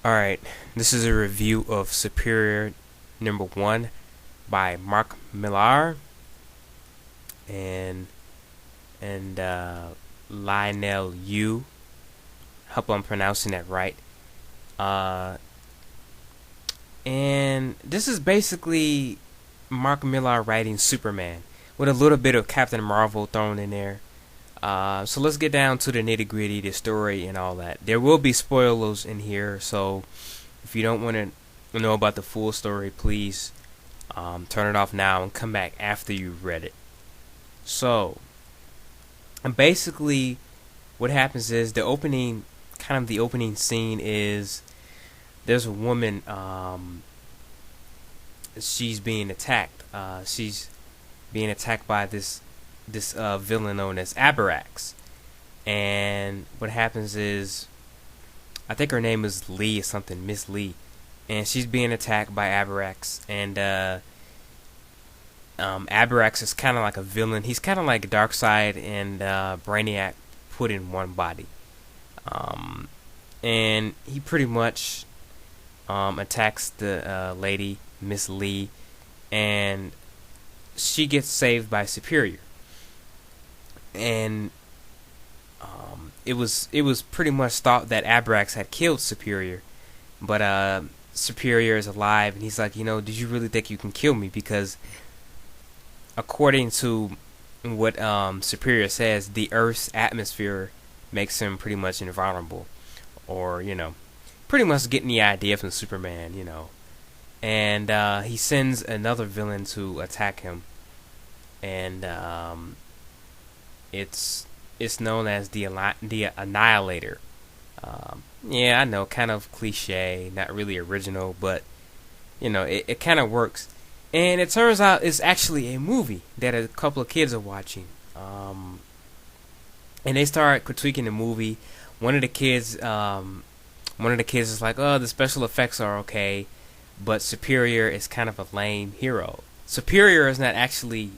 Alright, this is a review of Superior number 1 by Mark Millar and and Lionel Yu. Hope I'm pronouncing that right. Uh, and this is basically Mark Millar writing Superman with a little bit of Captain Marvel thrown in there. So let's get down to the nitty gritty, the story, and all that. There will be spoilers in here, so if you don't want to know about the full story, please turn it off now and come back after you've read it. So, and basically, what happens is the opening scene is there's a woman. She's being attacked. She's being attacked by this villain known as Abarax. And what happens is, I think her name is Lee or something, Miss Lee, and she's being attacked by Abarax. And Abarax is kind of like a villain. He's kind of like Darkseid and Brainiac put in one body. And he pretty much attacks the lady, Miss Lee, and she gets saved by Superior. And it was pretty much thought that Abrax had killed Superior, but Superior is alive, and he's like, did you really think you can kill me? Because according to what Superior says, the Earth's atmosphere makes him pretty much invulnerable, or pretty much getting the idea from Superman, And he sends another villain to attack him, and it's known as the Annihilator. Yeah, I know, kind of cliche, not really original, but it kind of works. And it turns out it's actually a movie that a couple of kids are watching. And they start critiquing the movie. One of the kids is like, "Oh, the special effects are okay, but Superior is kind of a lame hero." Superior is not actually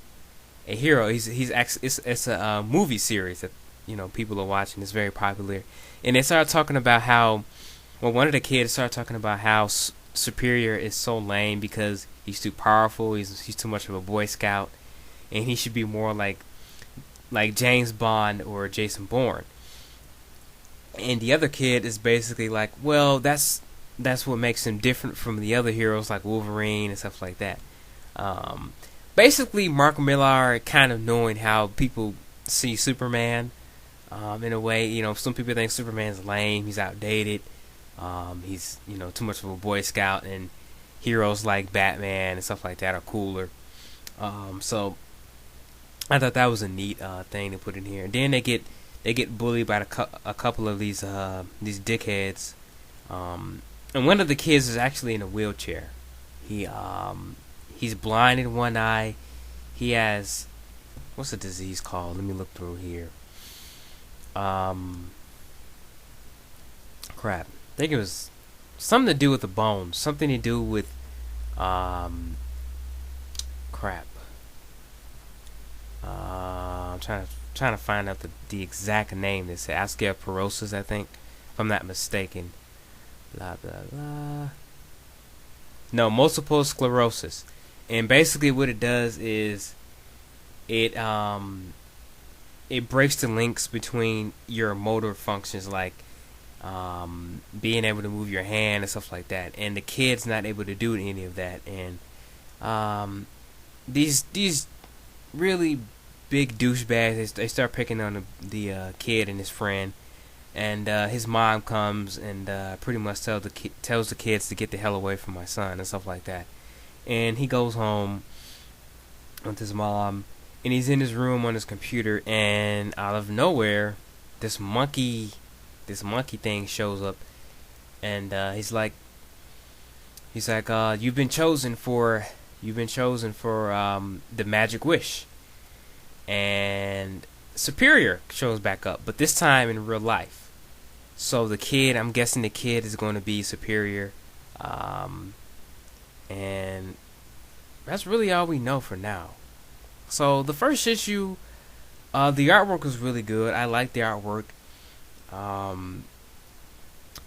a hero. He's actually it's a movie series that people are watching. It's very popular, and they started talking about how, one of the kids started talking about how Superior is so lame because he's too powerful. He's too much of a Boy Scout, and he should be more like James Bond or Jason Bourne. And the other kid is basically like, well, that's what makes him different from the other heroes like Wolverine and stuff like that. Basically, Mark Millar kind of knowing how people see Superman. In a way, some people think Superman's lame, he's outdated, he's too much of a Boy Scout, and heroes like Batman and stuff like that are cooler. So I thought that was a neat thing to put in here. And then they get bullied by a couple of these dickheads, and one of the kids is actually in a wheelchair. He's blind in one eye. He has, what's the disease called? Let me look through here. Crap. I think it was something to do with the bones. Something to do with crap. I'm trying to find out the exact name. It's osteoporosis, I think, if I'm not mistaken. Blah blah blah. No, multiple sclerosis. And basically what it does is it breaks the links between your motor functions, like being able to move your hand and stuff like that. And the kid's not able to do any of that. And these really big douchebags, they start picking on the kid and his friend. And his mom comes and pretty much tells the kids to get the hell away from my son and stuff like that. And he goes home with his mom, and he's in his room on his computer, and out of nowhere, this monkey thing shows up, and he's like, you've been chosen for the magic wish. And Superior shows back up, but this time in real life. So I'm guessing the kid is going to be Superior. And that's really all we know for now. So the first issue, the artwork was really good. I like the artwork.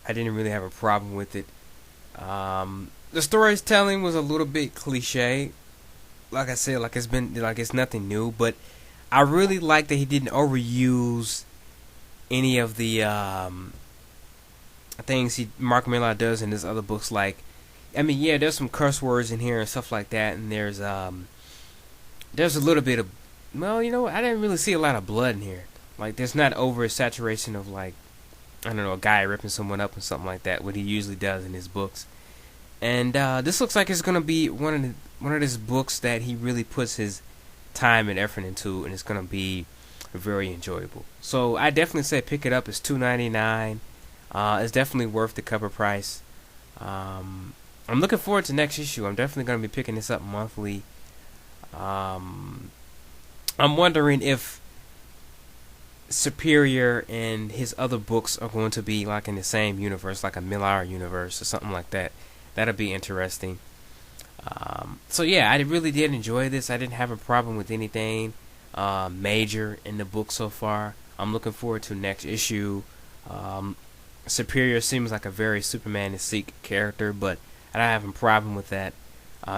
I didn't really have a problem with it. The storytelling was a little bit cliche. Like I said, it's nothing new, but I really like that he didn't overuse any of the things Mark Millar does in his other books. Like, I mean, yeah, there's some curse words in here and stuff like that, and there's a little bit of, well, I didn't really see a lot of blood in here. Like, there's not over saturation of, like, I don't know, a guy ripping someone up or something like that, what he usually does in his books. And this looks like it's gonna be one of his books that he really puts his time and effort into, and it's gonna be very enjoyable. So I definitely say pick it up. It's $2.99. It's definitely worth the cover price. I'm looking forward to next issue. I'm definitely gonna be picking this up monthly. I'm wondering if Superior and his other books are going to be like in the same universe, like a Millar universe or something like that. That'll be interesting. So yeah, I really did enjoy this. I didn't have a problem with anything major in the book so far. I'm looking forward to next issue. Superior seems like a very Superman-esque character, but I don't have a problem with that,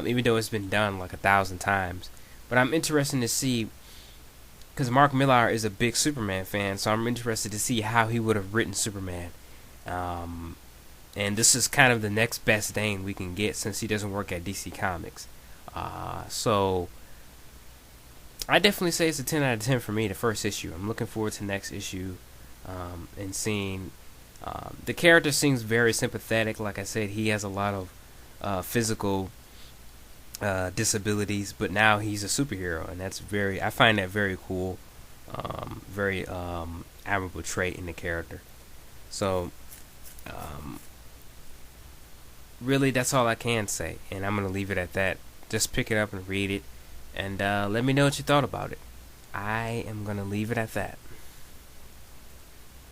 even though it's been done like 1,000 times. But I'm interested to see, because Mark Millar is a big Superman fan, so I'm interested to see how he would have written Superman. And this is kind of the next best thing we can get since he doesn't work at DC Comics. So I definitely say it's a 10 out of 10 for me, the first issue. I'm looking forward to next issue and seeing. The character seems very sympathetic. Like I said, he has a lot of physical disabilities, but now he's a superhero, and I find that very cool, very admirable trait in the character. So really, that's all I can say, and I'm gonna leave it at that. Just pick it up and read it, and let me know what you thought about it. I am gonna leave it at that.